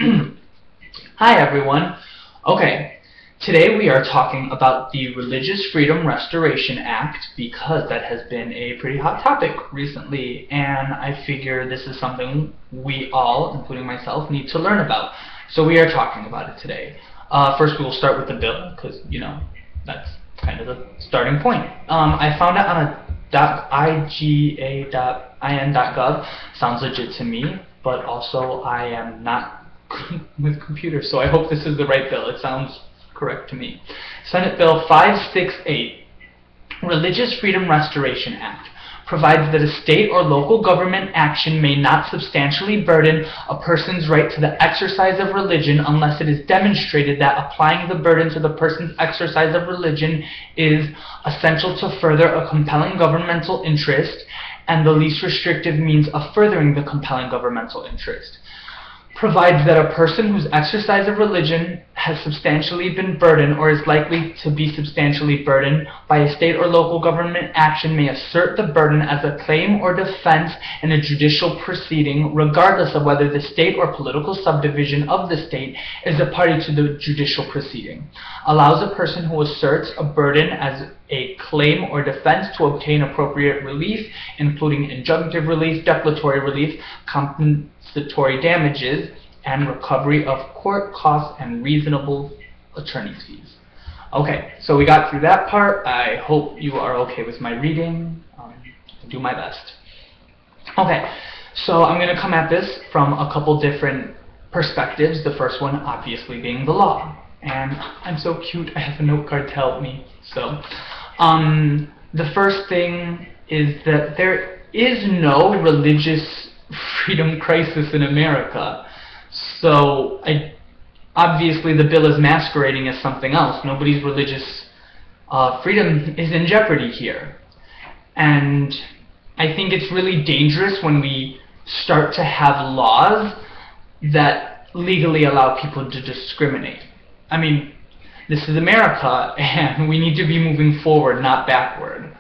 Hi everyone. Okay, today we are talking about the Religious Freedom Restoration Act because that has been a pretty hot topic recently, and I figure this is something we all, including myself, need to learn about. So we are talking about it today. First we will start with the bill because, that's kind of the starting point. I found it on a .iga.in.gov. Sounds legit to me, but also I am not with computers, so I hope this is the right bill. It sounds correct to me. Senate Bill 568, Religious Freedom Restoration Act, provides that a state or local government action may not substantially burden a person's right to the exercise of religion unless it is demonstrated that applying the burden to the person's exercise of religion is essential to further a compelling governmental interest and the least restrictive means of furthering the compelling governmental interest. Provides that a person whose exercise of religion has substantially been burdened or is likely to be substantially burdened by a state or local government action may assert the burden as a claim or defense in a judicial proceeding, regardless of whether the state or political subdivision of the state is a party to the judicial proceeding. Allows a person who asserts a burden as a claim or defense to obtain appropriate relief, including injunctive relief, declaratory relief, compensatory damages, and recovery of court costs and reasonable attorney's fees. Okay, so we got through that part. I hope you are okay with my reading. I'll do my best. Okay, so I'm going to come at this from a couple different perspectives. The first one obviously being the law. And I'm so cute, I have a note card to help me. So, the first thing is that there is no religious freedom crisis in America. So, obviously the bill is masquerading as something else. Nobody's religious freedom is in jeopardy here. And I think it's really dangerous when we start to have laws that legally allow people to discriminate. I mean, this is America, and we need to be moving forward, not backward.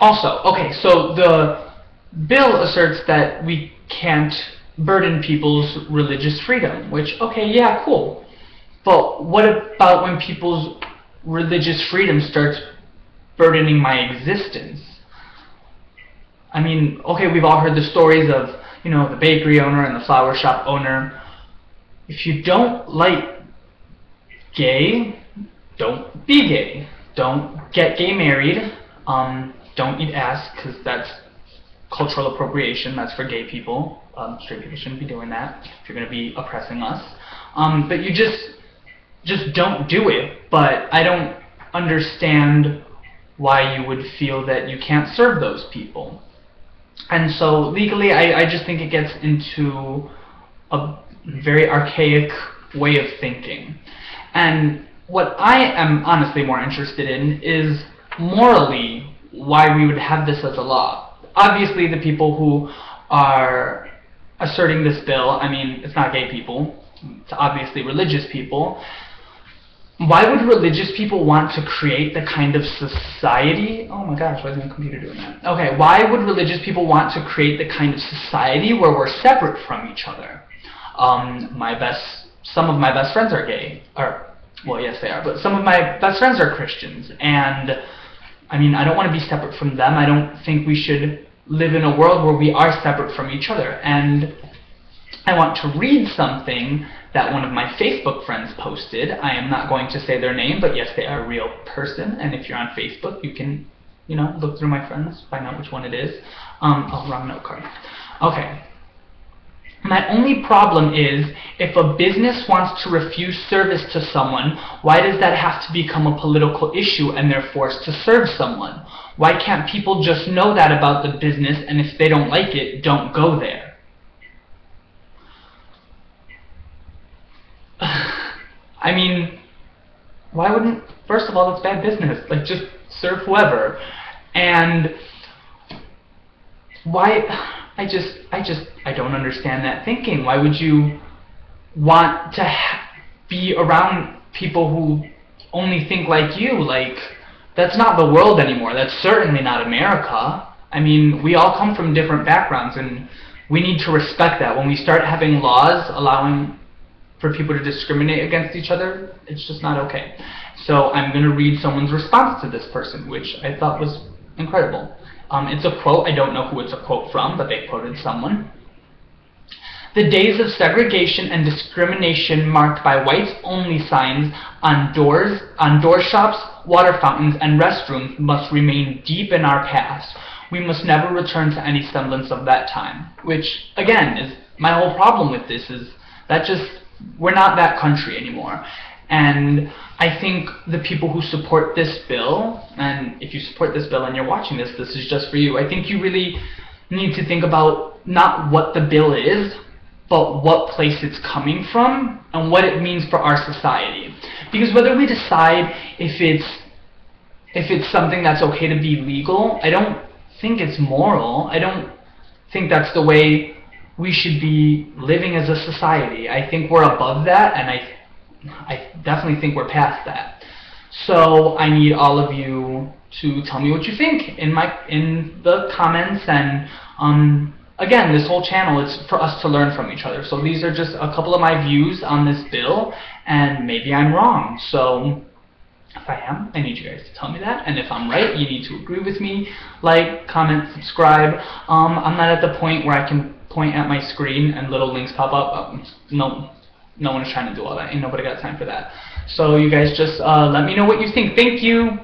Also, okay, so the bill asserts that we can't burden people's religious freedom, which, okay, yeah, cool. But what about when people's religious freedom starts burdening my existence? I mean, okay, we've all heard the stories of, the bakery owner and the flower shop owner. If you don't like gay, don't be gay. Don't get gay married. Don't eat ass, because that's cultural appropriation. That's for gay people. Straight people shouldn't be doing that if you're going to be oppressing us. But you just don't do it. But I don't understand why you would feel that you can't serve those people. And so legally, I just think it gets into a very archaic way of thinking. And what I am honestly more interested in is morally why we would have this as a law. Obviously the people who are asserting this bill, I mean, it's not gay people, it's obviously religious people. Why would religious people want to create the kind of society? Oh my gosh, why is my computer doing that? Okay, why would religious people want to create the kind of society where we're separate from each other? Some of my best friends are gay, well, yes they are, but some of my best friends are Christians, and I mean, I don't want to be separate from them. I don't think we should live in a world where we are separate from each other. And I want to read something that one of my Facebook friends posted. I am not going to say their name, but yes, they are a real person, and if you're on Facebook, you can, look through my friends, find out which one it is. Oh, wrong note card. Okay. My only problem is, if a business wants to refuse service to someone, why does that have to become a political issue and they're forced to serve someone? Why can't people just know that about the business, and if they don't like it, don't go there? I mean, why wouldn't, first of all, it's bad business. Like, just serve whoever. And why, I don't understand that thinking. Why would you want to be around people who only think like you? Like, that's not the world anymore. That's certainly not America. I mean, we all come from different backgrounds, and we need to respect that. When we start having laws allowing for people to discriminate against each other, it's just not okay. So I'm going to read someone's response to this person, which I thought was incredible. It's a quote. I don't know who it's a quote from, but they quoted someone. The days of segregation and discrimination marked by whites-only signs on door shops, water fountains, and restrooms must remain deep in our past. We must never return to any semblance of that time. Which, again, is my whole problem with this, is that we're not that country anymore. And I think the people who support this bill, and if you support this bill and you're watching this, this is just for you. I think you really need to think about not what the bill is, but what place it's coming from and what it means for our society. Because whether we decide if it's something that's okay to be legal, I don't think it's moral. I don't think that's the way we should be living as a society. I think we're above that, and I definitely think we're past that. So I need all of you to tell me what you think in the comments, and again, this whole channel is for us to learn from each other. So these are just a couple of my views on this bill, and maybe I'm wrong. So if I am, I need you guys to tell me that. And if I'm right, you need to agree with me. Like, comment, subscribe. I'm not at the point where I can point at my screen and little links pop up. No one is trying to do all that. Ain't nobody got time for that. So you guys just let me know what you think. Thank you.